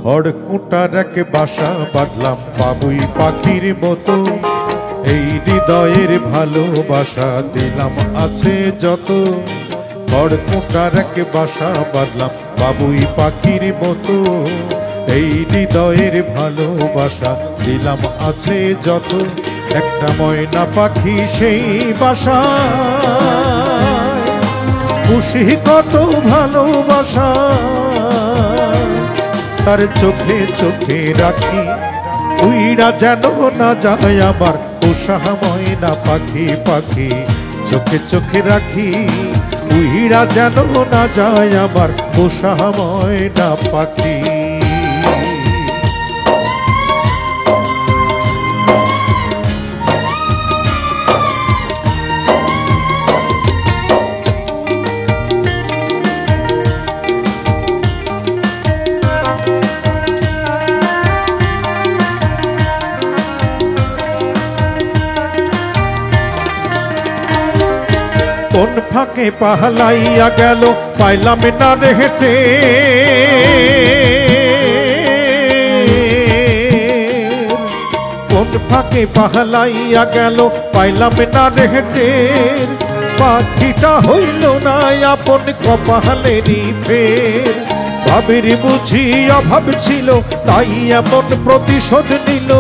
খড়কুটার এক বাসা বাঁধলাম বাবুই পাখির মতো, এই হৃদয়ের ভালোবাসা দিলাম আছে যত। খড়কুটার এক বাসা বাঁধলাম বাবুই পাখির মতো, এই হৃদয়ের ভালোবাসা দিলাম আছে যত। একটা ময়না পাখি সেই বাসা, খুশি কত ভালোবাসা, তার চোখে চোখে রাখি, উইরা যেন না যায় আমার পোষা ময়না পাখি। পাখি চোখে চোখে রাখি, উইরা যেন না যায় আমার পোষা ময়না পাখি। কোন ফাঁকে পাহলাইয়া গেল পাইলাম না রে হেঁটে, কোন ফাঁকে পাহলাইয়া গেল পাইলাম না রে হেঁটে। পাখিটা হইল না আপন কপালেরই ফের, ভাবের বুঝি অভাব ছিল তাই এমন প্রতিশোধ নিল।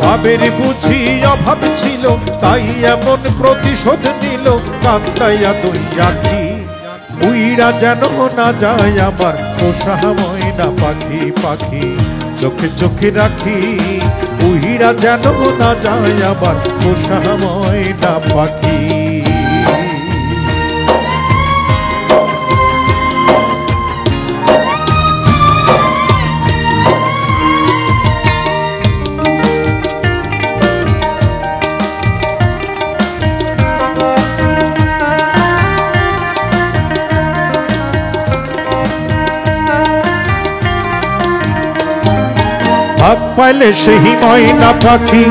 ভাবের বুঝি অভাব ছিল তাই এমন প্রতিশোধ নিল। কান্দাইয়া দুই আখি, উইরা যেন না যায় আমার পোষা ময়না পাখি। পাখি চোখে চোখে রাখি, উইরা যেন না যায় আমার পোষা ময়না পাখি। ভাগ পাইলে সেই ময়না পাখি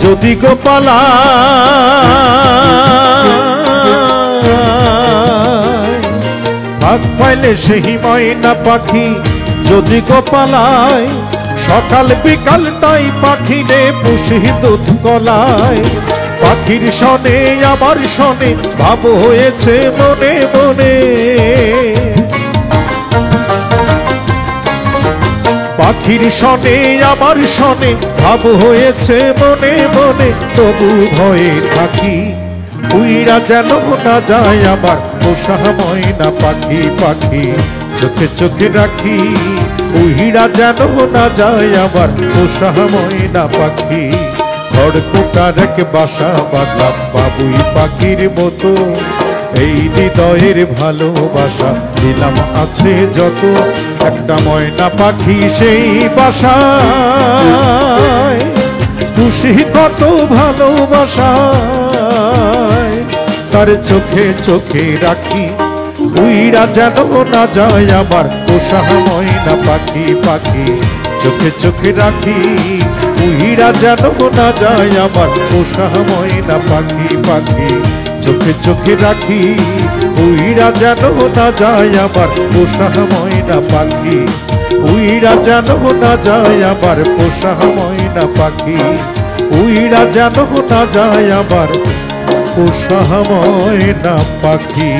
যদি গো পালায়, ভাগ পাইলে সেই ময়না পাখি যদি গো পালায়। সকাল বিকাল তাই পাখিরে পুষি দুধ কলায়। পাখির শনে আমার শনে ভাব হয়েছে মনে মনে, পাখির শনে আমার শনে ভাব হয়েছে মনে মনে। তবু ভয়ে থাকি, উইরা যেন না যায় আমার পোষা ময়না পাখি। পাখি চোখে চোখে রাখি, উইরা যেন না যায় আমার পোষা ময়না পাখি। খড়কুটার এক বাসা বাঁধলাম বাবুই পাখির মতো, এই হৃদয়ের ভালোবাসা দিলাম আছে যত। একটা ময়না পাখি সেই বাসায়, খুশি কত ভালোবাসা, তার চোখে চোখে রাখি, উইরা যেন না যায় আমার পোষা ময়না পাখি। পাখি চোখে চোখে রাখি, উইরা যেন না যায় আমার পোষা ময়না পাখি। পাখি চোখে চোখে রাখি, উইরা যেন না যায় আমার পোষা ময়না পাখি। উইরা যেন না যায় আমার পোষা ময়না পাখি। উইরা যেন না যায় আমার পোষা ময়না পাখি।